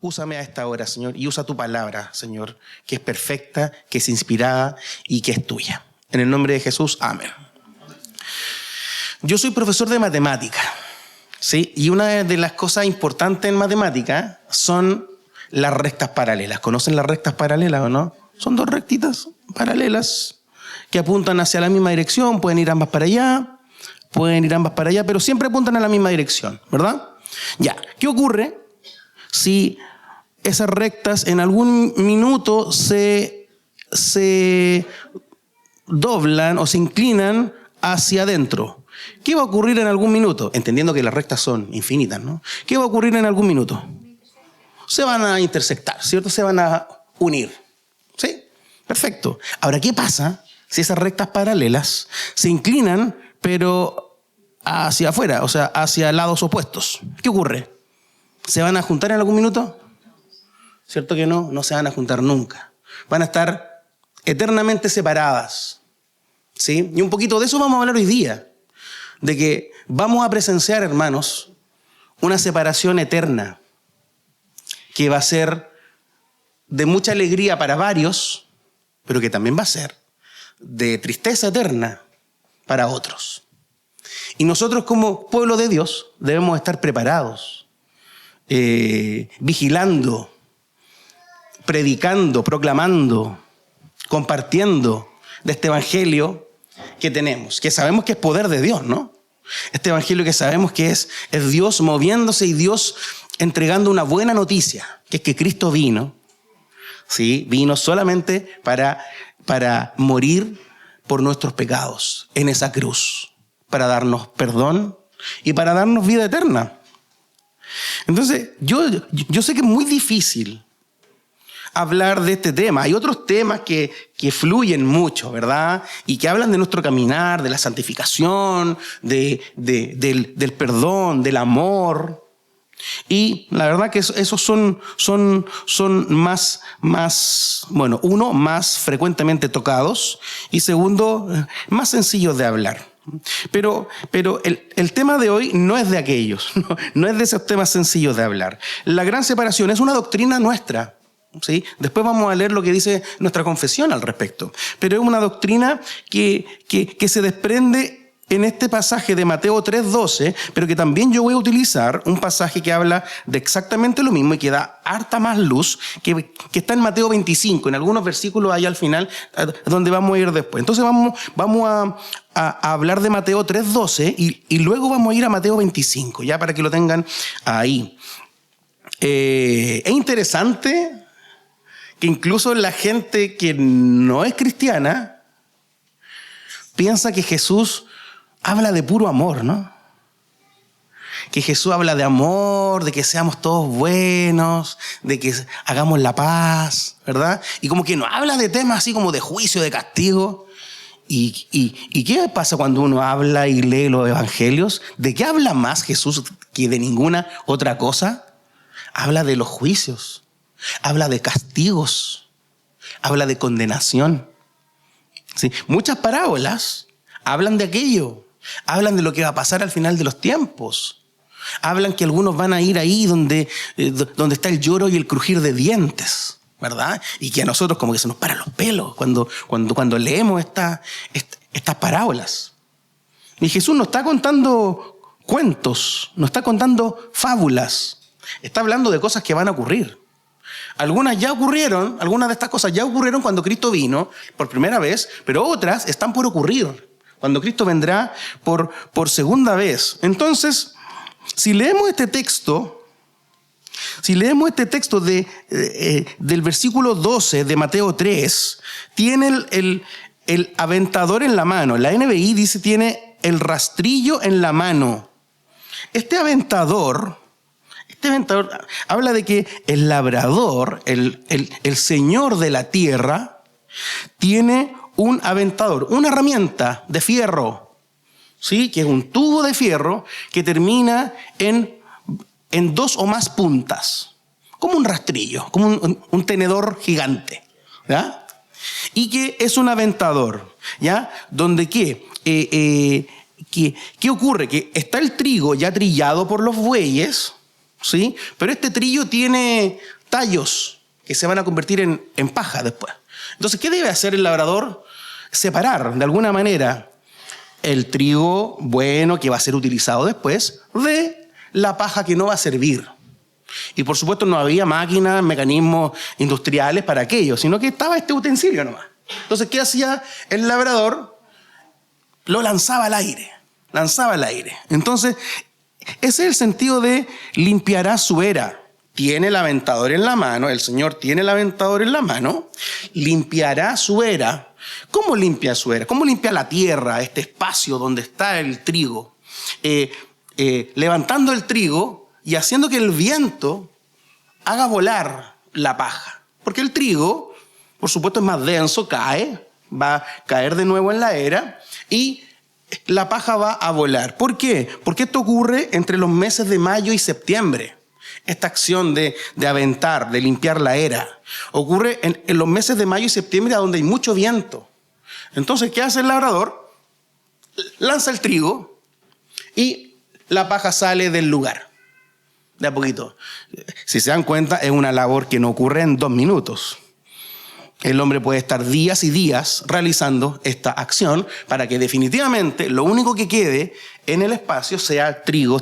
Úsame a esta hora, Señor, y usa tu palabra, Señor, que es perfecta, que es inspirada y que es tuya. En el nombre de Jesús, amén. Yo soy profesor de matemática, ¿sí? Y una de las cosas importantes en matemática son las rectas paralelas. ¿Conocen las rectas paralelas o no? Son dos rectitas paralelas que apuntan hacia la misma dirección. Pueden ir ambas para allá, pero siempre apuntan a la misma dirección, ¿verdad? Ya, ¿qué ocurre si esas rectas en algún minuto se doblan o se inclinan hacia adentro? ¿Qué va a ocurrir en algún minuto? Entendiendo que las rectas son infinitas, ¿no? ¿Qué va a ocurrir en algún minuto? Se van a intersectar, ¿cierto? Se van a unir, ¿sí? Perfecto. Ahora, ¿qué pasa si esas rectas paralelas se inclinan, pero hacia afuera, o sea, hacia lados opuestos? ¿Qué ocurre? ¿Se van a juntar en algún minuto? ¿Cierto que no? No se van a juntar nunca. Van a estar eternamente separadas, ¿sí? Y un poquito de eso vamos a hablar hoy día. De que vamos a presenciar, hermanos, una separación eterna que va a ser de mucha alegría para varios, pero que también va a ser de tristeza eterna para otros. Y nosotros como pueblo de Dios debemos estar preparados, vigilando, predicando, proclamando, compartiendo de este evangelio que tenemos, que sabemos que es poder de Dios, ¿no? Este evangelio que sabemos que es Dios moviéndose y Dios entregando una buena noticia, que es que Cristo vino, ¿sí? Vino solamente para morir por nuestros pecados en esa cruz, para darnos perdón y para darnos vida eterna. Entonces, yo sé que es muy difícil hablar de este tema. Hay otros temas que fluyen mucho, ¿verdad? Y que hablan de nuestro caminar, de la santificación, del perdón, del amor. Y la verdad que esos son más, bueno, uno, más frecuentemente tocados y segundo, más sencillos de hablar. Pero el tema de hoy no es de aquellos, no es de esos temas sencillos de hablar. La gran separación es una doctrina nuestra. ¿Sí? Después vamos a leer lo que dice nuestra confesión al respecto. Pero es una doctrina que se desprende en este pasaje de Mateo 3:12, pero que también yo voy a utilizar un pasaje que habla de exactamente lo mismo y que da harta más luz, que está en Mateo 25, en algunos versículos ahí al final, donde vamos a ir después. Entonces vamos a hablar de Mateo 3:12 y luego vamos a ir a Mateo 25, ya para que lo tengan ahí. Es interesante que incluso la gente que no es cristiana piensa que Jesús habla de puro amor, ¿no? Que Jesús habla de amor, de que seamos todos buenos, de que hagamos la paz, ¿verdad? Y como que no habla de temas así como de juicio, de castigo. ¿Y qué pasa cuando uno habla y lee los evangelios? ¿De qué habla más Jesús que de ninguna otra cosa? Habla de los juicios. Habla de castigos, habla de condenación. ¿Sí? Muchas parábolas hablan de aquello, hablan de lo que va a pasar al final de los tiempos. Hablan que algunos van a ir ahí donde está el lloro y el crujir de dientes, ¿verdad? Y que a nosotros como que se nos paran los pelos cuando leemos estas parábolas. Y Jesús no está contando cuentos, no está contando fábulas, está hablando de cosas que van a ocurrir. Algunas ya ocurrieron, algunas de estas cosas ya ocurrieron cuando Cristo vino por primera vez, pero otras están por ocurrir cuando Cristo vendrá por segunda vez. Entonces, si leemos este texto del versículo 12 de Mateo 3, tiene el aventador en la mano. La NBI dice tiene el rastrillo en la mano. Este aventador habla de que el labrador, el señor de la tierra, tiene un aventador, una herramienta de fierro, ¿sí? Que es un tubo de fierro que termina en dos o más puntas, como un rastrillo, como un tenedor gigante, ¿ya? Y que es un aventador, ¿ya? Donde ¿qué ocurre? Que está el trigo ya trillado por los bueyes, ¿sí? Pero este trillo tiene tallos que se van a convertir en paja después. Entonces, ¿qué debe hacer el labrador? Separar de alguna manera el trigo bueno que va a ser utilizado después de la paja que no va a servir. Y por supuesto no había máquinas, mecanismos industriales para aquello, sino que estaba este utensilio nomás. Entonces, ¿qué hacía el labrador? Lo lanzaba al aire. Entonces, ese es el sentido de limpiará su era. Tiene el aventador en la mano, el Señor tiene el aventador en la mano, limpiará su era. ¿Cómo limpia su era? ¿Cómo limpia la tierra, este espacio donde está el trigo? Levantando el trigo y haciendo que el viento haga volar la paja. Porque el trigo, por supuesto, es más denso, va a caer de nuevo en la era y la paja va a volar. ¿Por qué? Porque esto ocurre entre los meses de mayo y septiembre. Esta acción de aventar, de limpiar la era, ocurre en los meses de mayo y septiembre, donde hay mucho viento. Entonces, ¿qué hace el labrador? Lanza el trigo y la paja sale del lugar. De a poquito. Si se dan cuenta, es una labor que no ocurre en 2 minutos. El hombre puede estar días y días realizando esta acción para que definitivamente lo único que quede en el espacio sea trigo,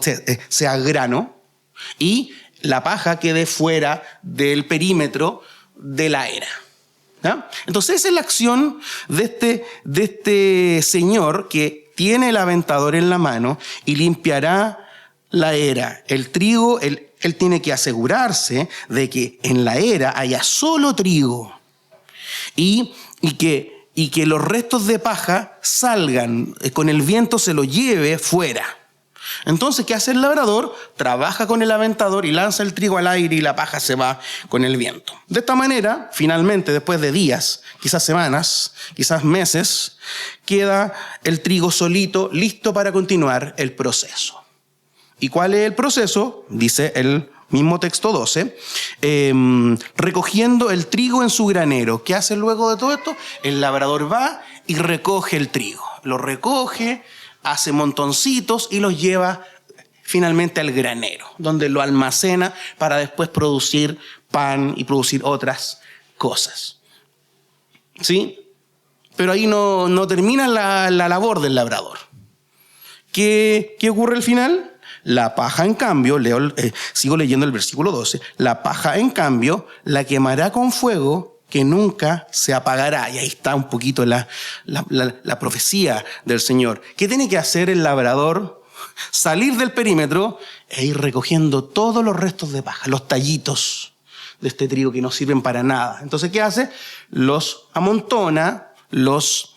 sea grano, y la paja quede fuera del perímetro de la era. ¿Ya? Entonces esa es la acción de este señor que tiene el aventador en la mano y limpiará la era. El trigo, él tiene que asegurarse de que en la era haya solo trigo. Y que los restos de paja salgan, con el viento se lo lleve fuera. Entonces, ¿qué hace el labrador? Trabaja con el aventador y lanza el trigo al aire y la paja se va con el viento. De esta manera, finalmente, después de días, quizás semanas, quizás meses, queda el trigo solito, listo para continuar el proceso. ¿Y cuál es el proceso? Dice el mismo texto 12, recogiendo el trigo en su granero. ¿Qué hace luego de todo esto? El labrador va y recoge el trigo. Lo recoge, hace montoncitos y los lleva finalmente al granero, donde lo almacena para después producir pan y producir otras cosas. ¿Sí? Pero ahí no termina la labor del labrador. ¿Qué ocurre al final? La paja, en cambio, sigo leyendo el versículo 12, la paja, en cambio, la quemará con fuego que nunca se apagará. Y ahí está un poquito la profecía del Señor. ¿Qué tiene que hacer el labrador? Salir del perímetro e ir recogiendo todos los restos de paja, los tallitos de este trigo que no sirven para nada. Entonces, ¿qué hace? Los amontona, los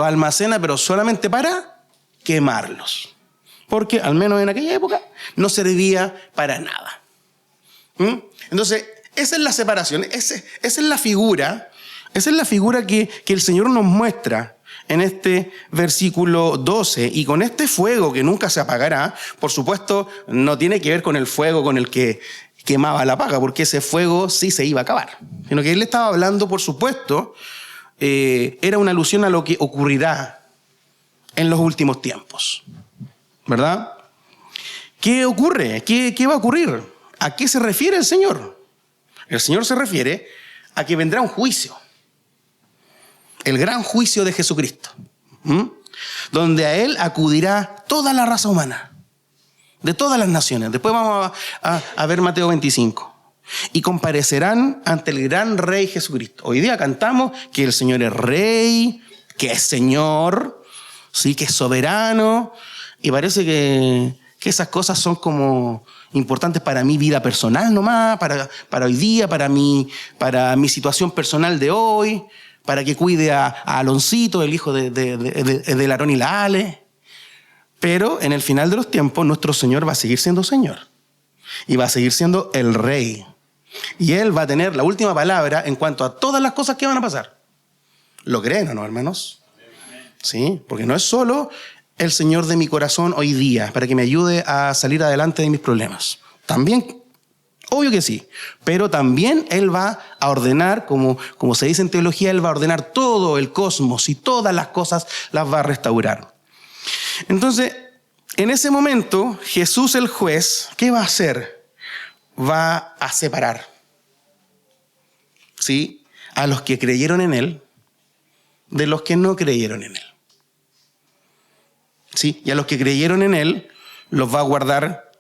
almacena, pero solamente para quemarlos, porque al menos en aquella época no servía para nada. Entonces, esa es la separación, esa es la figura que el Señor nos muestra en este versículo 12, y con este fuego que nunca se apagará, por supuesto, no tiene que ver con el fuego con el que quemaba la paja, porque ese fuego sí se iba a acabar, sino que él estaba hablando, por supuesto, era una alusión a lo que ocurrirá en los últimos tiempos, ¿verdad? ¿Qué ocurre? ¿Qué va a ocurrir? ¿A qué se refiere el Señor? El Señor se refiere a que vendrá un juicio, el gran juicio de Jesucristo, donde a Él acudirá toda la raza humana, de todas las naciones. Después vamos a ver Mateo 25. Y comparecerán ante el gran Rey Jesucristo. Hoy día cantamos que el Señor es Rey, que es Señor, sí, que es soberano, y parece que esas cosas son como importantes para mi vida personal nomás, para hoy día, para mi situación personal de hoy, para que cuide a Aloncito, el hijo de Larón y la Ale. Pero en el final de los tiempos, nuestro Señor va a seguir siendo Señor, y va a seguir siendo el Rey, y Él va a tener la última palabra en cuanto a todas las cosas que van a pasar. ¿Lo creen o no, hermanos? Sí, porque no es solo el Señor de mi corazón hoy día para que me ayude a salir adelante de mis problemas. También, obvio que sí, pero también Él va a ordenar, como se dice en teología, Él va a ordenar todo el cosmos y todas las cosas las va a restaurar. Entonces, En ese momento, Jesús el juez, ¿qué va a hacer? Va a separar, ¿sí?, a los que creyeron en Él de los que no creyeron en Él. ¿Sí? Y a los que creyeron en Él los va a guardar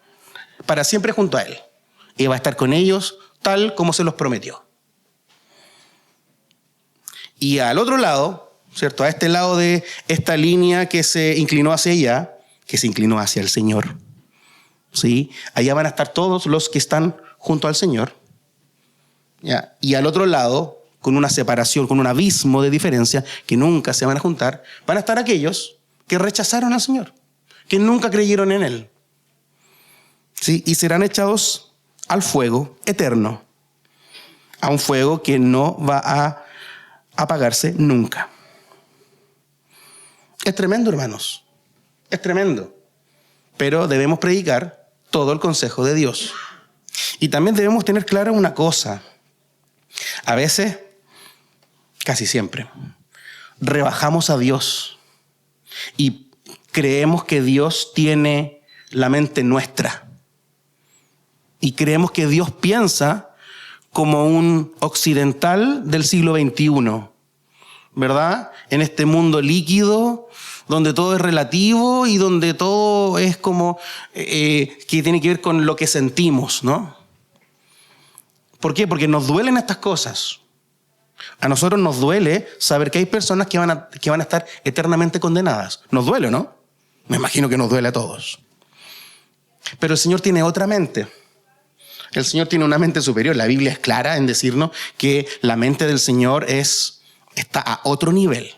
para siempre junto a Él. Y va a estar con ellos tal como se los prometió. Y al otro lado, ¿cierto?, a este lado de esta línea que se inclinó hacia allá, que se inclinó hacia el Señor, ¿sí?, allá van a estar todos los que están junto al Señor. ¿Ya? Y al otro lado, con una separación, con un abismo de diferencia, que nunca se van a juntar, van a estar aquellos que rechazaron al Señor, que nunca creyeron en Él. ¿Sí? Y serán echados al fuego eterno, a un fuego que no va a apagarse nunca. Es tremendo, hermanos, es tremendo. Pero debemos predicar todo el consejo de Dios. Y también debemos tener clara una cosa. A veces, casi siempre, rebajamos a Dios y creemos que Dios tiene la mente nuestra. Y creemos que Dios piensa como un occidental del siglo XXI, ¿verdad? En este mundo líquido, donde todo es relativo y donde todo es como que tiene que ver con lo que sentimos, ¿no? ¿Por qué? Porque nos duelen estas cosas. A nosotros nos duele saber que hay personas que van a estar eternamente condenadas. Nos duele, ¿no? Me imagino que nos duele a todos. Pero el Señor tiene otra mente. El Señor tiene una mente superior. La Biblia es clara en decirnos que la mente del Señor está a otro nivel.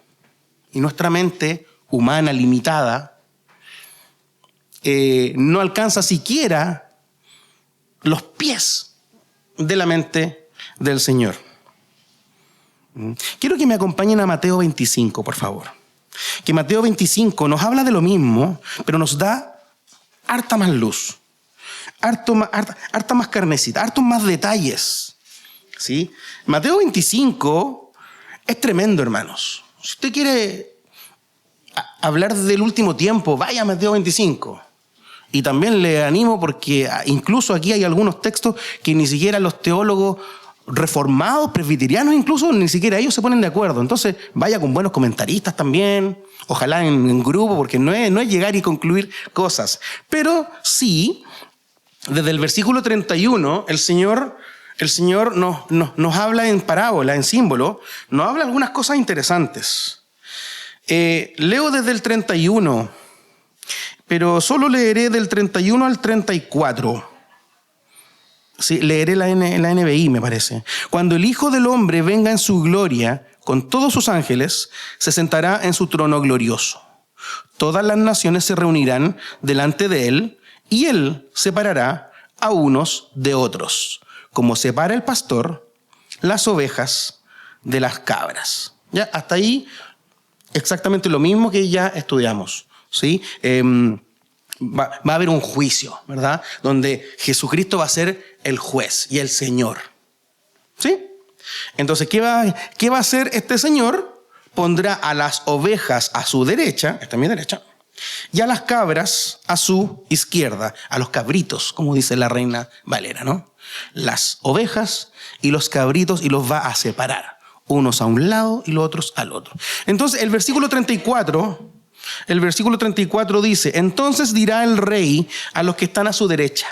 Y nuestra mente humana, limitada, no alcanza siquiera los pies de la mente del Señor. Quiero que me acompañen a Mateo 25, por favor. Que Mateo 25 nos habla de lo mismo, pero nos da harta más luz, harta más carnecita, hartos más detalles. ¿Sí? Mateo 25 es tremendo, hermanos. Si usted quiere hablar del último tiempo, vaya a Mateo 25. Y también le animo porque incluso aquí hay algunos textos que ni siquiera los teólogos reformados, presbiterianos incluso, ni siquiera ellos se ponen de acuerdo. Entonces vaya con buenos comentaristas también, ojalá en grupo, porque no es llegar y concluir cosas. Pero sí, desde el versículo 31, el Señor nos habla en parábola, en símbolo, nos habla algunas cosas interesantes. Leo desde el 31, pero solo leeré del 31 al 34. Sí, leeré la NBI, me parece. Cuando el Hijo del Hombre venga en su gloria con todos sus ángeles, se sentará en su trono glorioso. Todas las naciones se reunirán delante de él y él separará a unos de otros, como separa el pastor las ovejas de las cabras. Ya, hasta ahí exactamente lo mismo que ya estudiamos. ¿Sí? Va a haber un juicio, ¿verdad? Donde Jesucristo va a ser el juez y el Señor. ¿Sí? Entonces, ¿qué va a hacer este Señor? Pondrá a las ovejas a su derecha, esta es mi derecha, y a las cabras a su izquierda, a los cabritos, como dice la Reina Valera, ¿no? Las ovejas y los cabritos, y los va a separar, unos a un lado y los otros al otro. Entonces, el versículo 34 dice: entonces dirá el rey a los que están a su derecha: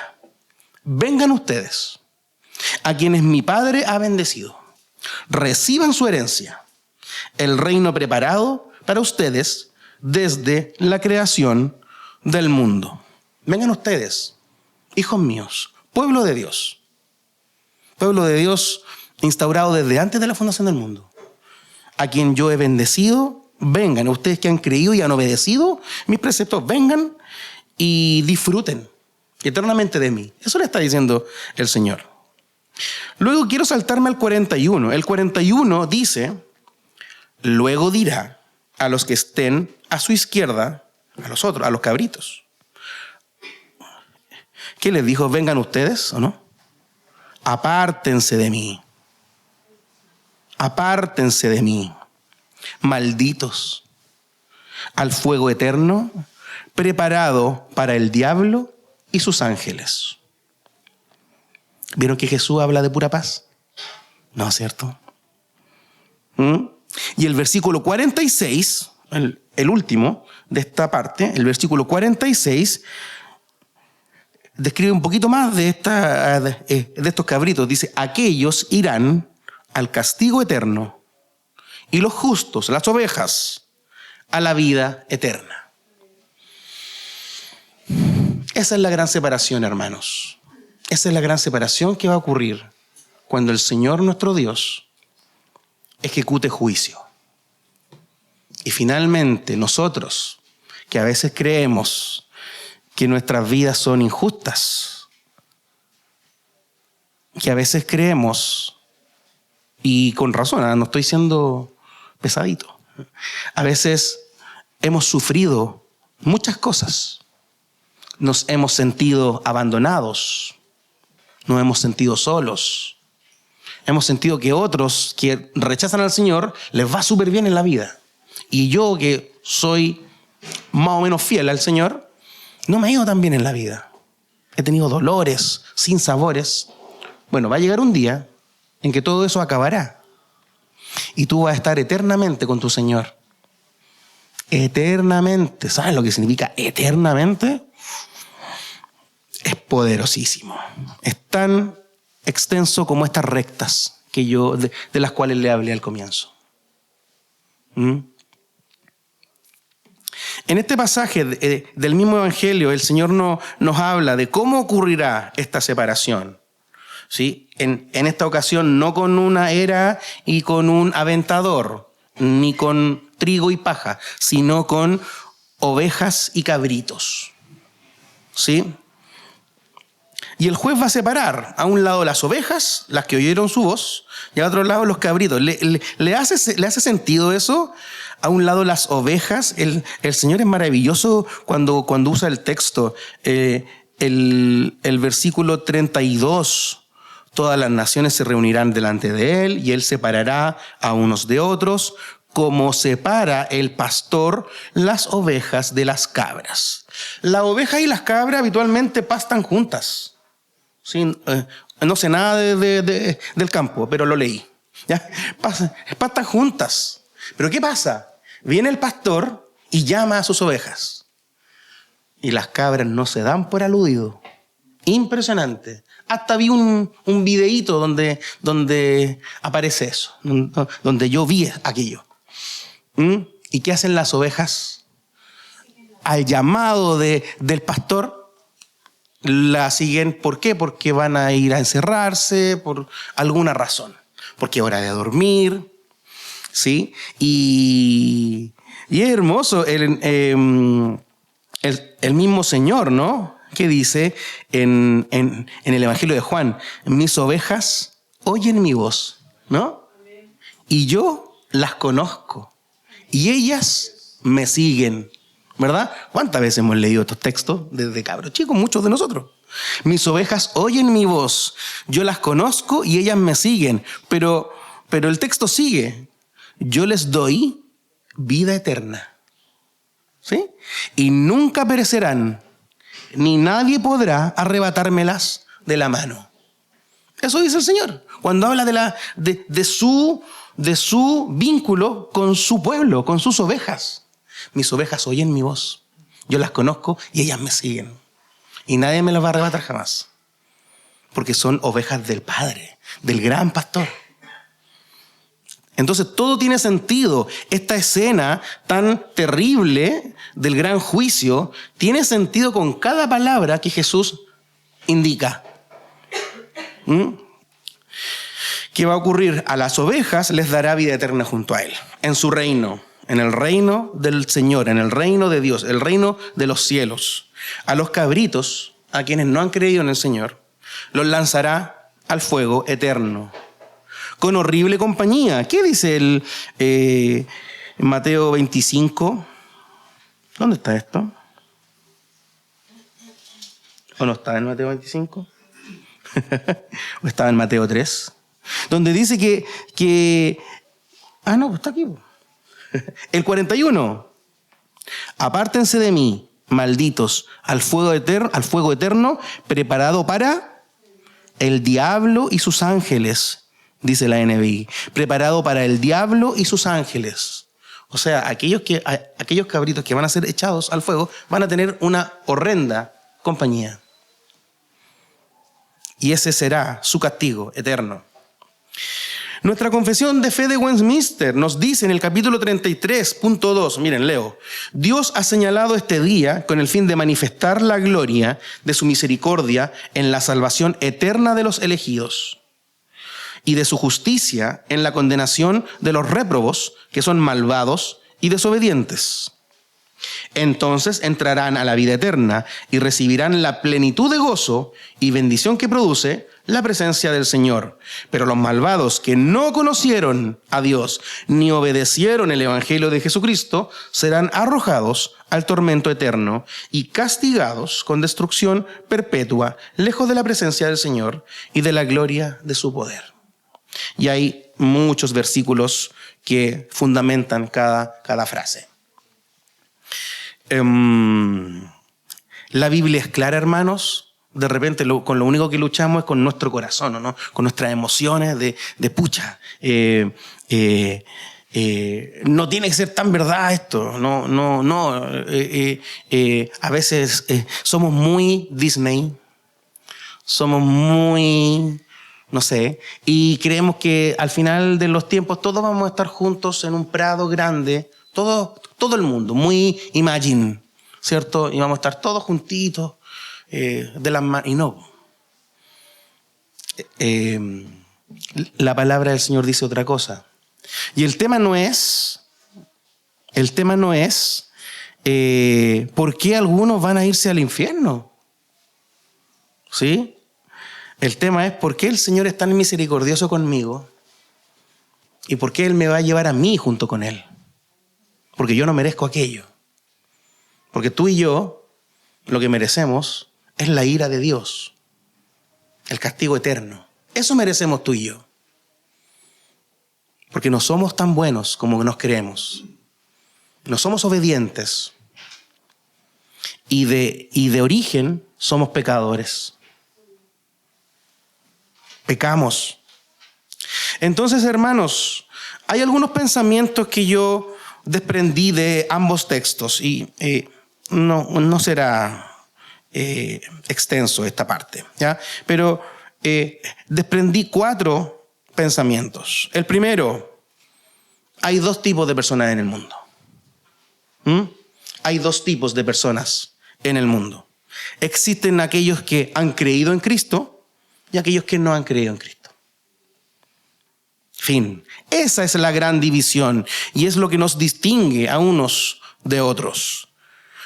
vengan ustedes, a quienes mi Padre ha bendecido, reciban su herencia, el reino preparado para ustedes desde la creación del mundo. Vengan ustedes, hijos míos, pueblo de Dios instaurado desde antes de la fundación del mundo, a quien yo he bendecido. Vengan, ustedes que han creído y han obedecido mis preceptos, vengan y disfruten eternamente de mí. Eso le está diciendo el Señor. Luego quiero saltarme al 41. El 41 dice: luego dirá a los que estén a su izquierda, a los otros, a los cabritos. ¿Qué les dijo? ¿Vengan ustedes o no? Apártense de mí. Apártense de mí, malditos, al fuego eterno preparado para el diablo y sus ángeles. ¿Vieron que Jesús habla de pura paz? ¿No es cierto? Y el versículo 46, el último de esta parte, el versículo 46, describe un poquito más de estos cabritos. Dice, aquellos irán al castigo eterno y los justos, las ovejas, a la vida eterna. Esa es la gran separación, hermanos. Esa es la gran separación que va a ocurrir cuando el Señor nuestro Dios ejecute juicio. Y finalmente nosotros, que a veces creemos que nuestras vidas son injustas, que a veces creemos, y con razón, no estoy siendo pesadito, a veces hemos sufrido muchas cosas, nos hemos sentido abandonados, nos hemos sentido solos, hemos sentido que otros que rechazan al Señor les va súper bien en la vida. Y yo, que soy más o menos fiel al Señor, no me ha ido tan bien en la vida. He tenido dolores, sinsabores. Bueno, va a llegar un día en que todo eso acabará. Y tú vas a estar eternamente con tu Señor. Eternamente. ¿Sabes lo que significa eternamente? Es poderosísimo. Es tan extenso como estas rectas que de las cuales le hablé al comienzo. En este pasaje del mismo Evangelio, el Señor nos habla de cómo ocurrirá esta separación. ¿Sí? En esta ocasión no con una era y con un aventador, ni con trigo y paja, sino con ovejas y cabritos. ¿Sí? Y el juez va a separar a un lado las ovejas, las que oyeron su voz, y al otro lado los cabritos. ¿Le hace sentido eso? A un lado las ovejas. El Señor es maravilloso cuando usa el texto. El versículo 32. Todas las naciones se reunirán delante de él y él separará a unos de otros, como separa el pastor las ovejas de las cabras. La oveja y las cabras habitualmente pastan juntas. Sí, no sé nada del campo, pero lo leí. ¿Ya? Pastan juntas. Pero ¿qué pasa? Viene el pastor y llama a sus ovejas. Y las cabras no se dan por aludido. Impresionante. Hasta vi un videíto donde aparece eso, donde yo vi aquello. ¿Y qué hacen las ovejas? Al llamado del pastor, la siguen. ¿Por qué? Porque van a ir a encerrarse por alguna razón. Porque es hora de dormir, ¿sí? Y es hermoso el mismo Señor, ¿no? Que dice en el Evangelio de Juan, mis ovejas oyen mi voz, ¿no? Y yo las conozco y ellas me siguen, ¿verdad? ¿Cuántas veces hemos leído estos textos desde cabros chicos? Muchos de nosotros. Mis ovejas oyen mi voz, yo las conozco y ellas me siguen. Pero el texto sigue. Yo les doy vida eterna, ¿sí? Y nunca perecerán, ni nadie podrá arrebatármelas de la mano. Eso dice el Señor cuando habla de su vínculo con su pueblo, con sus ovejas. Mis ovejas oyen mi voz, yo las conozco y ellas me siguen. Y nadie me las va a arrebatar jamás. Porque son ovejas del Padre, del gran pastor. Entonces todo tiene sentido. Esta escena tan terrible del gran juicio tiene sentido con cada palabra que Jesús indica. ¿Qué va a ocurrir? A las ovejas les dará vida eterna junto a Él, en su reino, en el reino del Señor, en el reino de Dios, el reino de los cielos. A los cabritos, a quienes no han creído en el Señor, los lanzará al fuego eterno, con horrible compañía. ¿Qué dice Mateo 25? ¿Dónde está esto? ¿O no está en Mateo 25? ¿O estaba en Mateo 3? Donde dice que... Ah, no, pues está aquí. El 41. Apártense de mí, malditos al fuego eterno preparado para el diablo y sus ángeles, dice la NBI. Preparado para el diablo y sus ángeles. O sea, aquellos cabritos que van a ser echados al fuego van a tener una horrenda compañía. Y ese será su castigo eterno. Nuestra confesión de fe de Westminster nos dice en el capítulo 33.2, miren, leo: Dios ha señalado este día con el fin de manifestar la gloria de su misericordia en la salvación eterna de los elegidos y de su justicia en la condenación de los réprobos, que son malvados y desobedientes. Entonces entrarán a la vida eterna y recibirán la plenitud de gozo y bendición que produce la presencia del Señor. Pero los malvados que no conocieron a Dios ni obedecieron el evangelio de Jesucristo serán arrojados al tormento eterno y castigados con destrucción perpetua, lejos de la presencia del Señor y de la gloria de su poder. Y hay muchos versículos que fundamentan cada frase. La Biblia es clara, hermanos. De repente con lo único que luchamos es con nuestro corazón, ¿no? Con nuestras emociones de pucha. No tiene que ser tan verdad esto. No. A veces somos muy Disney. Somos muy, no sé. Y creemos que al final de los tiempos todos vamos a estar juntos en un prado grande. Todo el mundo, muy Imagine, ¿cierto? Y vamos a estar todos juntitos. De las manos. Y no. La palabra del Señor dice otra cosa. Y el tema no es por qué algunos van a irse al infierno. ¿Sí? El tema es por qué el Señor es tan misericordioso conmigo y por qué Él me va a llevar a mí junto con Él. Porque yo no merezco aquello. Porque tú y yo lo que merecemos es la ira de Dios, el castigo eterno. Eso merecemos tú y yo. Porque no somos tan buenos como nos creemos. No somos obedientes. Y de origen somos pecadores. Pecamos. Entonces, hermanos, hay algunos pensamientos que yo desprendí de ambos textos y no será extenso esta parte, ¿ya? Pero desprendí 4 pensamientos. El primero: hay 2 tipos de personas en el mundo. Hay 2 tipos de personas en el mundo. Existen aquellos que han creído en Cristo y aquellos que no han creído en Cristo. Fin. Esa es la gran división y es lo que nos distingue a unos de otros.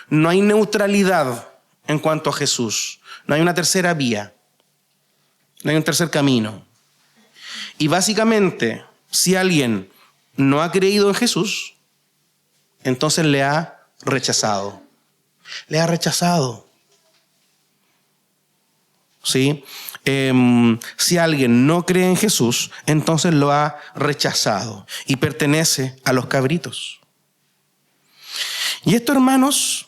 No hay neutralidad en cuanto a Jesús. No hay una tercera vía. No hay un tercer camino. Y básicamente, si alguien no ha creído en Jesús, entonces le ha rechazado. Le ha rechazado. ¿Sí? Si alguien no cree en Jesús, entonces lo ha rechazado y pertenece a los cabritos. Y esto, hermanos,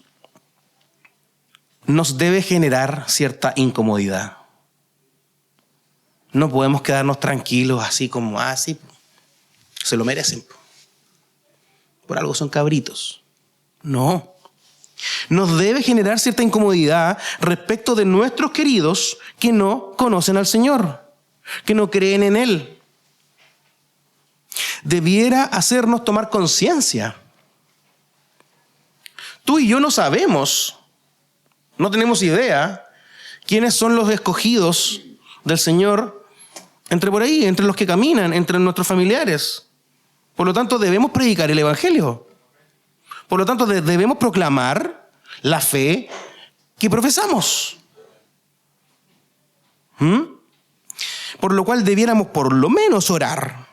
nos debe generar cierta incomodidad. No podemos quedarnos tranquilos así como, sí, se lo merecen. Por algo son cabritos. No. Nos debe generar cierta incomodidad respecto de nuestros queridos que no conocen al Señor, que no creen en Él. Debiera hacernos tomar conciencia. Tú y yo no sabemos, no tenemos idea quiénes son los escogidos del Señor entre por ahí, entre los que caminan, entre nuestros familiares. Por lo tanto, debemos predicar el Evangelio. Por lo tanto, debemos proclamar la fe que profesamos. Por lo cual debiéramos por lo menos orar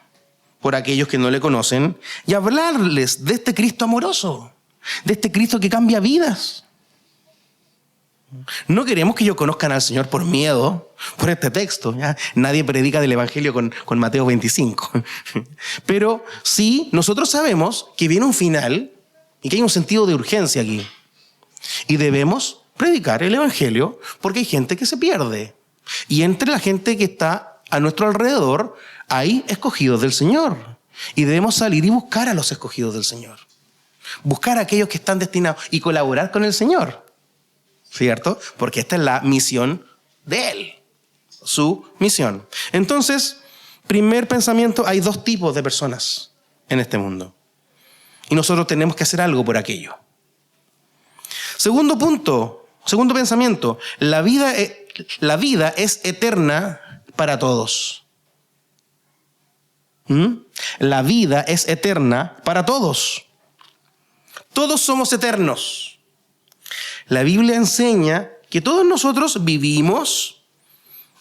por aquellos que no le conocen y hablarles de este Cristo amoroso, de este Cristo que cambia vidas. No queremos que ellos conozcan al Señor por miedo, por este texto. ¿Ya? Nadie predica del Evangelio con Mateo 25. Pero sí, nosotros sabemos que viene un final y que hay un sentido de urgencia aquí. Y debemos predicar el evangelio porque hay gente que se pierde. Y entre la gente que está a nuestro alrededor hay escogidos del Señor. Y debemos salir y buscar a los escogidos del Señor. Buscar a aquellos que están destinados y colaborar con el Señor. ¿Cierto? Porque esta es la misión de Él. Su misión. Entonces, primer pensamiento, hay dos tipos de personas en este mundo. Y nosotros tenemos que hacer algo por aquello. Segundo punto, segundo pensamiento, la vida es eterna para todos. La vida es eterna para todos. Todos somos eternos. La Biblia enseña que todos nosotros vivimos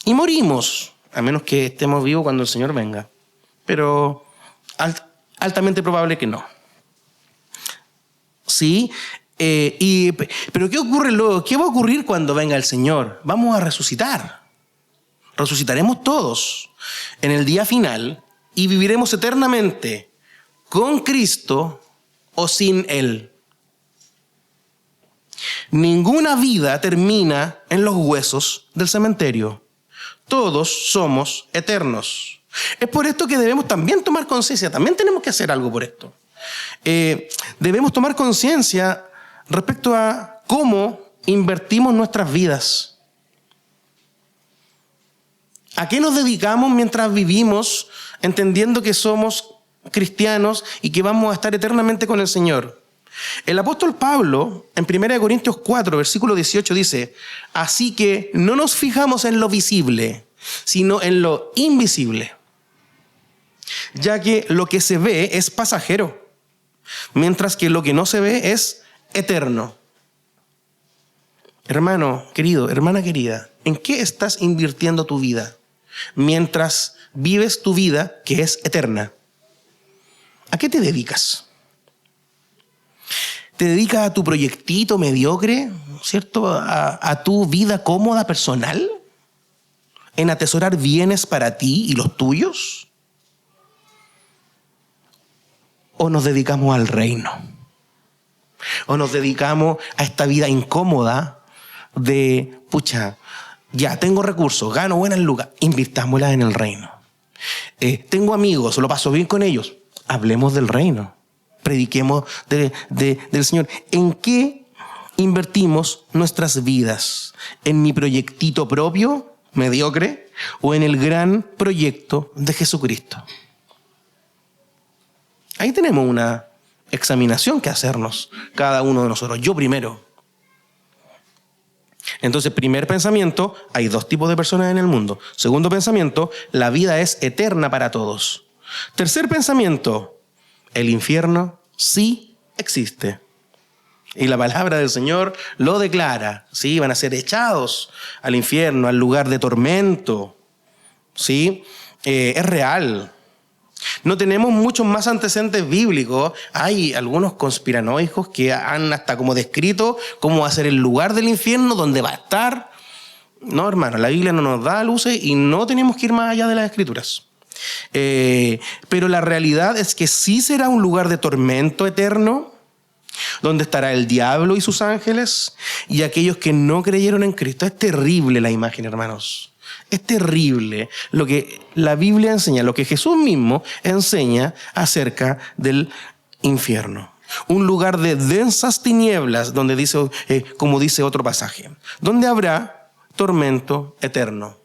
y morimos, a menos que estemos vivos cuando el Señor venga. Pero altamente probable que no. ¿Sí? Pero ¿qué ocurre luego? ¿Qué va a ocurrir cuando venga el Señor? Vamos a resucitar. Resucitaremos todos en el día final y viviremos eternamente con Cristo o sin Él. Ninguna vida termina en los huesos del cementerio. Todos somos eternos. Es por esto que debemos también tomar conciencia. También tenemos que hacer algo por esto. Debemos tomar conciencia respecto a cómo invertimos nuestras vidas. ¿A qué nos dedicamos mientras vivimos entendiendo que somos cristianos y que vamos a estar eternamente con el Señor? El apóstol Pablo, en 1 Corintios 4, versículo 18, dice: así que no nos fijamos en lo visible, sino en lo invisible, ya que lo que se ve es pasajero, mientras que lo que no se ve es eterno. Hermano querido, hermana querida, ¿en qué estás invirtiendo tu vida mientras vives tu vida que es eterna? ¿A qué te dedicas? ¿Te dedicas a tu proyectito mediocre, ¿cierto? ¿A tu vida cómoda personal? ¿En atesorar bienes para ti y los tuyos? ¿O nos dedicamos al reino? ¿O nos dedicamos a esta vida incómoda de, ya tengo recursos, gano buenas lucas, invirtámoslas en el reino? Tengo amigos, lo paso bien con ellos, hablemos del reino. Prediquemos del Señor. ¿En qué invertimos nuestras vidas? ¿En mi proyectito propio, mediocre, o en el gran proyecto de Jesucristo? Ahí tenemos una examinación que hacernos, cada uno de nosotros. Yo primero. Entonces, primer pensamiento, hay dos tipos de personas en el mundo. Segundo pensamiento, la vida es eterna para todos. Tercer pensamiento, el infierno sí existe. Y la palabra del Señor lo declara. ¿Sí? Van a ser echados al infierno, al lugar de tormento. ¿Sí? Es real. No tenemos muchos más antecedentes bíblicos. Hay algunos conspiranoicos que han hasta como descrito cómo va a ser el lugar del infierno, donde va a estar. No, hermano, la Biblia no nos da luces y no tenemos que ir más allá de las Escrituras. Pero la realidad es que sí será un lugar de tormento eterno, donde estará el diablo y sus ángeles y aquellos que no creyeron en Cristo. Es terrible la imagen, hermanos. Es terrible lo que la Biblia enseña, lo que Jesús mismo enseña acerca del infierno. Un lugar de densas tinieblas, donde dice, como dice otro pasaje, donde habrá tormento eterno.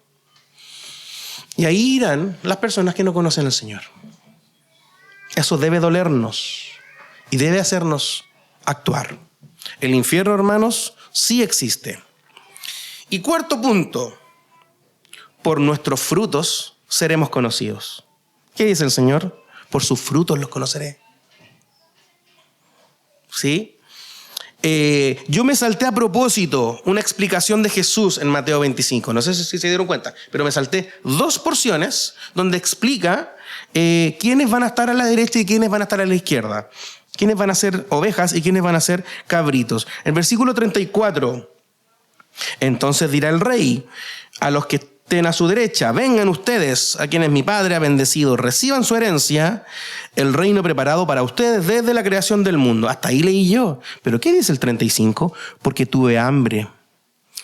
Y ahí irán las personas que no conocen al Señor. Eso debe dolernos y debe hacernos actuar. El infierno, hermanos, sí existe. Y cuarto punto, por nuestros frutos seremos conocidos. ¿Qué dice el Señor? Por sus frutos los conoceré. ¿Sí? Yo me salté a propósito una explicación de Jesús en Mateo 25. No sé si se dieron cuenta, pero me salté 2 porciones donde explica quiénes van a estar a la derecha y quiénes van a estar a la izquierda. Quiénes van a ser ovejas y quiénes van a ser cabritos. El versículo 34. Entonces dirá el rey a los que a su derecha, vengan ustedes, a quienes mi Padre ha bendecido, reciban su herencia, el reino preparado para ustedes desde la creación del mundo. Hasta ahí leí yo. Pero ¿qué dice el 35? Porque tuve hambre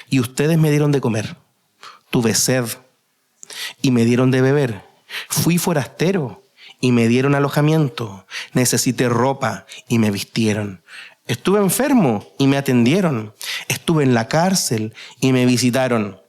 y ustedes me dieron de comer. Tuve sed y me dieron de beber. Fui forastero y me dieron alojamiento. Necesité ropa y me vistieron. Estuve enfermo y me atendieron. Estuve en la cárcel y me visitaron.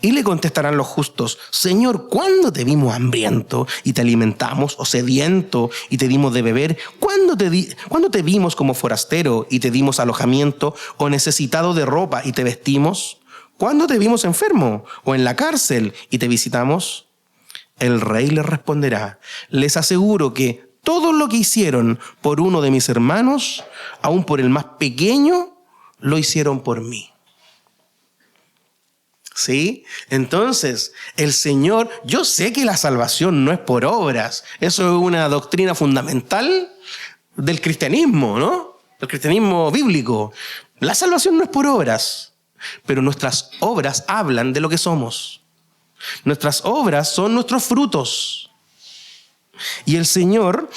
Y le contestarán los justos: Señor, ¿cuándo te vimos hambriento y te alimentamos, o sediento y te dimos de beber? ¿Cuándo te vimos como forastero y te dimos alojamiento, o necesitado de ropa y te vestimos? ¿Cuándo te vimos enfermo o en la cárcel y te visitamos? El rey les responderá: les aseguro que todo lo que hicieron por uno de mis hermanos, aun por el más pequeño, lo hicieron por mí. ¿Sí? Entonces, el Señor, yo sé que la salvación no es por obras. Eso es una doctrina fundamental del cristianismo, ¿no? El cristianismo bíblico. La salvación no es por obras, pero nuestras obras hablan de lo que somos. Nuestras obras son nuestros frutos. Y el Señor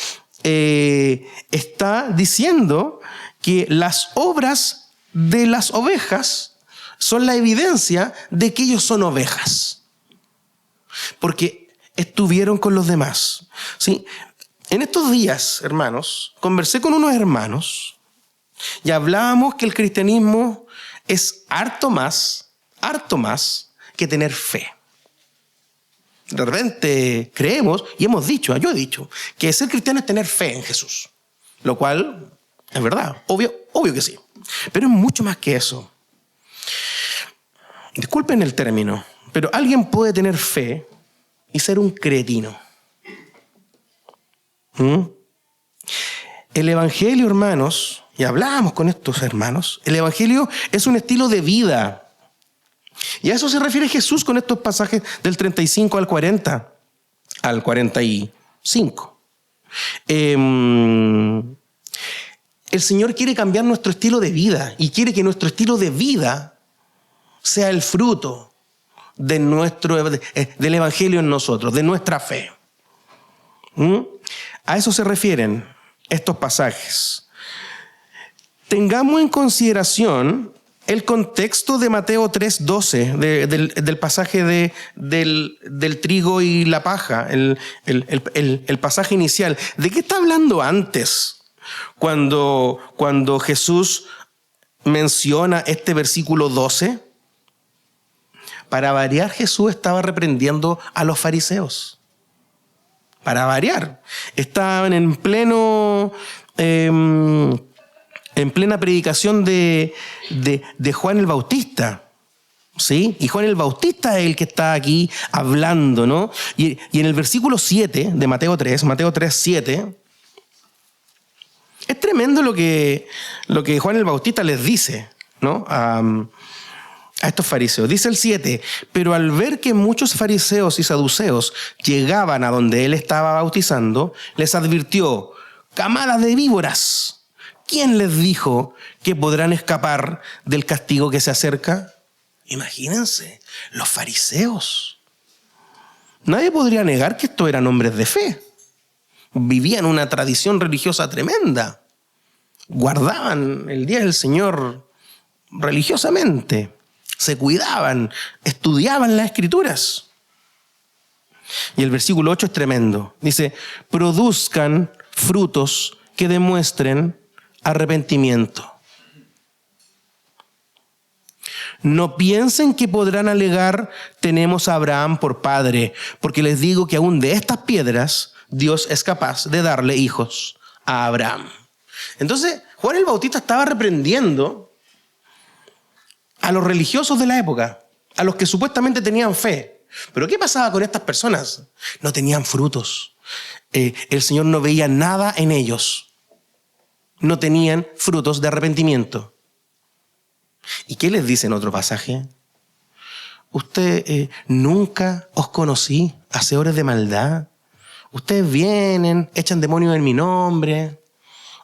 está diciendo que las obras de las ovejas son la evidencia de que ellos son ovejas, porque estuvieron con los demás. ¿Sí? En estos días, hermanos, conversé con unos hermanos y hablábamos que el cristianismo es harto más que tener fe. De repente creemos y hemos dicho, yo he dicho, que ser cristiano es tener fe en Jesús, lo cual es verdad, obvio que sí, pero es mucho más que eso. Disculpen el término, pero alguien puede tener fe y ser un cretino. El evangelio, hermanos, y hablamos con estos hermanos, el evangelio es un estilo de vida. Y a eso se refiere Jesús con estos pasajes del 35 al 40, al 45. El Señor quiere cambiar nuestro estilo de vida y quiere que nuestro estilo de vida sea el fruto del evangelio en nosotros, de nuestra fe. A eso se refieren estos pasajes. Tengamos en consideración el contexto de Mateo 3:12, del pasaje del trigo y la paja, el pasaje inicial. ¿De qué está hablando antes? Cuando Jesús menciona este versículo 12, para variar, Jesús estaba reprendiendo a los fariseos. Para variar. Estaban en plena predicación de Juan el Bautista. ¿Sí? Y Juan el Bautista es el que está aquí hablando, ¿no? Y en el versículo 7 de Mateo 3:7, es tremendo lo que Juan el Bautista les dice, ¿no? A estos fariseos. Dice el 7: pero al ver que muchos fariseos y saduceos llegaban a donde él estaba bautizando, les advirtió: camadas de víboras, ¿quién les dijo que podrán escapar del castigo que se acerca? Imagínense, los fariseos. Nadie podría negar que estos eran hombres de fe. Vivían una tradición religiosa tremenda. Guardaban el día del Señor religiosamente. Se cuidaban, estudiaban las Escrituras. Y el versículo 8 es tremendo. Dice: produzcan frutos que demuestren arrepentimiento. No piensen que podrán alegar: tenemos a Abraham por padre, porque les digo que aún de estas piedras Dios es capaz de darle hijos a Abraham. Entonces, Juan el Bautista estaba reprendiendo a los religiosos de la época, a los que supuestamente tenían fe. Pero ¿qué pasaba con estas personas? No tenían frutos. El Señor no veía nada en ellos. No tenían frutos de arrepentimiento. ¿Y qué les dice en otro pasaje? Nunca os conocí, hacedores de maldad. Ustedes vienen, echan demonios en mi nombre,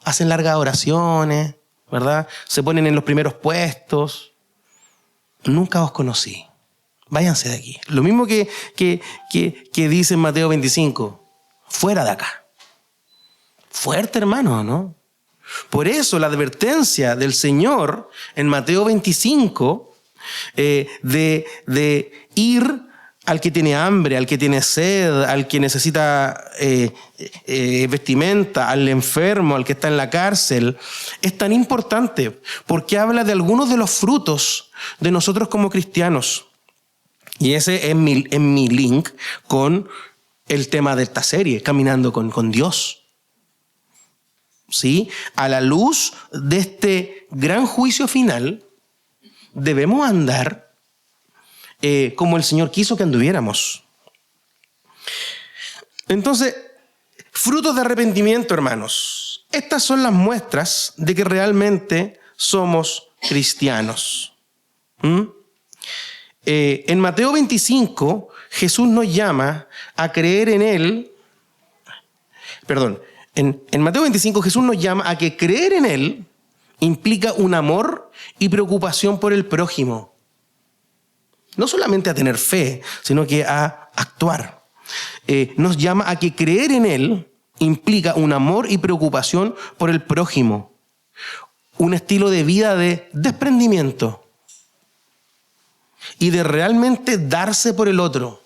hacen largas oraciones, ¿verdad? Se ponen en los primeros puestos. Nunca os conocí. Váyanse de aquí. Lo mismo que dice en Mateo 25. Fuera de acá. Fuerte, hermano, ¿no? Por eso la advertencia del Señor en Mateo 25 de ir al que tiene hambre, al que tiene sed, al que necesita vestimenta, al enfermo, al que está en la cárcel, es tan importante porque habla de algunos de los frutos de nosotros como cristianos. Y ese es mi link con el tema de esta serie, Caminando con Dios. ¿Sí? A la luz de este gran juicio final, debemos andar como el Señor quiso que anduviéramos. Entonces, frutos de arrepentimiento, hermanos. Estas son las muestras de que realmente somos cristianos. En Mateo 25, Jesús nos llama a creer en Él. En Mateo 25, Jesús nos llama a que creer en Él implica un amor y preocupación por el prójimo. No solamente a tener fe, sino que a actuar. Nos llama a que creer en Él implica un amor y preocupación por el prójimo. Un estilo de vida de desprendimiento y de realmente darse por el otro.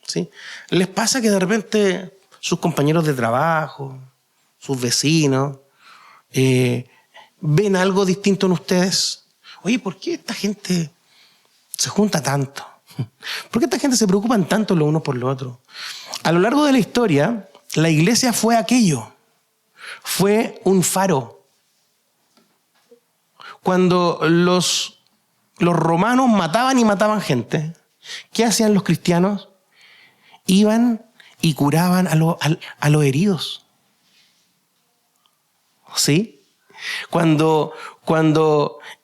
¿Sí? ¿Les pasa que de repente sus compañeros de trabajo, sus vecinos, ven algo distinto en ustedes? Oye, ¿por qué esta gente se junta tanto? ¿Por qué esta gente se preocupan tanto los unos por los otros? A lo largo de la historia, la iglesia fue aquello. Fue un faro. Cuando los romanos mataban gente, ¿qué hacían los cristianos? Iban y curaban a los heridos. ¿Sí? Cuando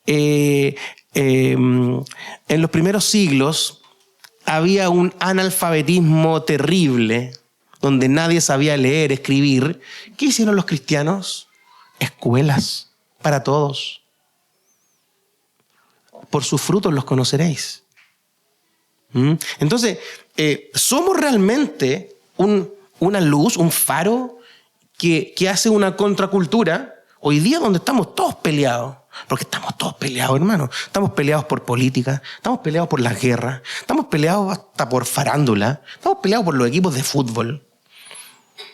en los primeros siglos había un analfabetismo terrible, donde nadie sabía leer, escribir, ¿qué hicieron los cristianos? Escuelas para todos. Por sus frutos los conoceréis. Entonces, somos realmente una luz, un faro que hace una contracultura hoy día donde estamos todos peleados. Porque estamos todos peleados, hermano. Estamos peleados por política, estamos peleados por las guerras, estamos peleados hasta por farándula, estamos peleados por los equipos de fútbol.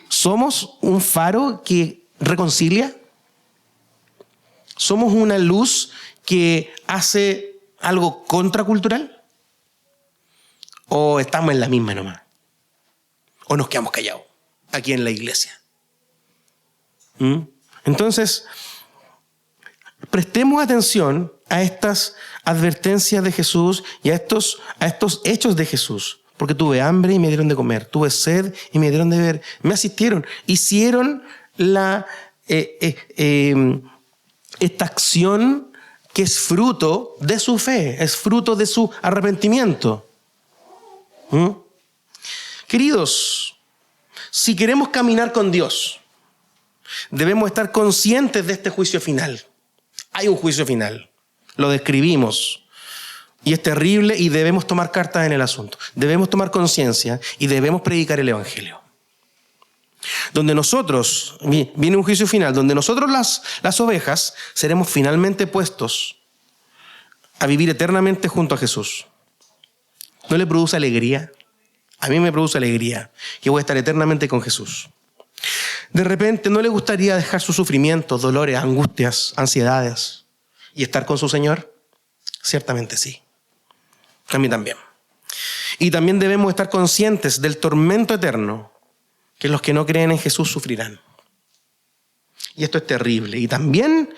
¿Somos un faro que reconcilia? ¿Somos una luz que hace algo contracultural? ¿O estamos en la misma nomás? ¿O nos quedamos callados aquí en la iglesia? Entonces, prestemos atención a estas advertencias de Jesús y a estos hechos de Jesús. Porque tuve hambre y me dieron de comer, tuve sed y me dieron de beber, me asistieron, hicieron esta acción que es fruto de su fe, es fruto de su arrepentimiento. Queridos, si queremos caminar con Dios, debemos estar conscientes de este juicio final. Hay un juicio final, lo describimos y es terrible y debemos tomar cartas en el asunto. Debemos tomar conciencia y debemos predicar el evangelio. Donde nosotros, viene un juicio final, donde nosotros las ovejas seremos finalmente puestos a vivir eternamente junto a Jesús. ¿No le produce alegría? A mí me produce alegría que voy a estar eternamente con Jesús. De repente, ¿no le gustaría dejar sus sufrimientos, dolores, angustias, ansiedades y estar con su Señor? Ciertamente sí. A mí también. Y también debemos estar conscientes del tormento eterno que los que no creen en Jesús sufrirán. Y esto es terrible. Y también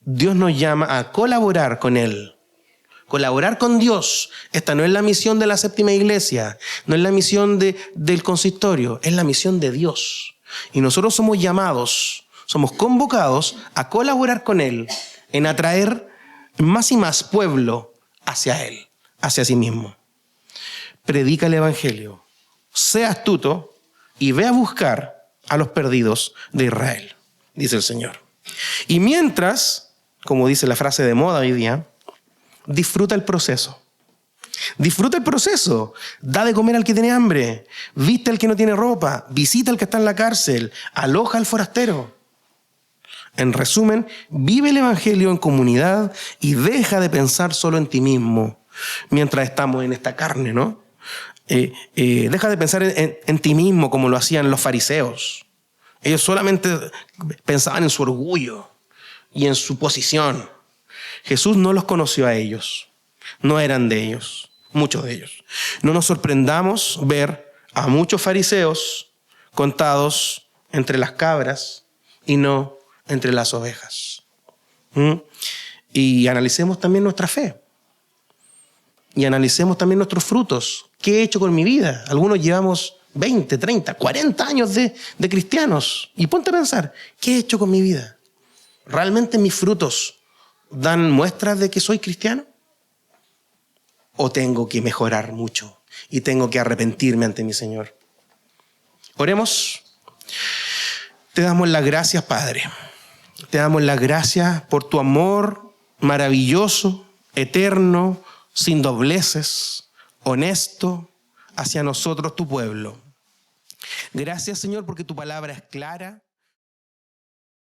Dios nos llama a colaborar con Él. Colaborar con Dios. Esta no es la misión de la séptima iglesia, no es la misión del consistorio, es la misión de Dios. Y nosotros somos llamados, somos convocados a colaborar con Él en atraer más y más pueblo hacia Él, hacia sí mismo. Predica el evangelio, sé astuto y ve a buscar a los perdidos de Israel, dice el Señor. Y mientras, como dice la frase de moda hoy día, disfruta el proceso. Disfruta el proceso. Da de comer al que tiene hambre. Viste al que no tiene ropa. Visita al que está en la cárcel. Aloja al forastero. En resumen, vive el evangelio en comunidad y deja de pensar solo en ti mismo mientras estamos en esta carne, ¿no? Deja de pensar en ti mismo como lo hacían los fariseos. Ellos solamente pensaban en su orgullo y en su posición. Jesús no los conoció a ellos. No eran de ellos, muchos de ellos. No nos sorprendamos ver a muchos fariseos contados entre las cabras y no entre las ovejas. Y analicemos también nuestra fe. Y analicemos también nuestros frutos. ¿Qué he hecho con mi vida? Algunos llevamos 20, 30, 40 años de cristianos. Y ponte a pensar, ¿qué he hecho con mi vida? ¿Realmente mis frutos dan muestras de que soy cristiano? ¿O tengo que mejorar mucho y tengo que arrepentirme ante mi Señor? Oremos. Te damos las gracias, Padre. Te damos las gracias por tu amor maravilloso, eterno, sin dobleces, honesto, hacia nosotros, tu pueblo. Gracias, Señor, porque tu palabra es clara.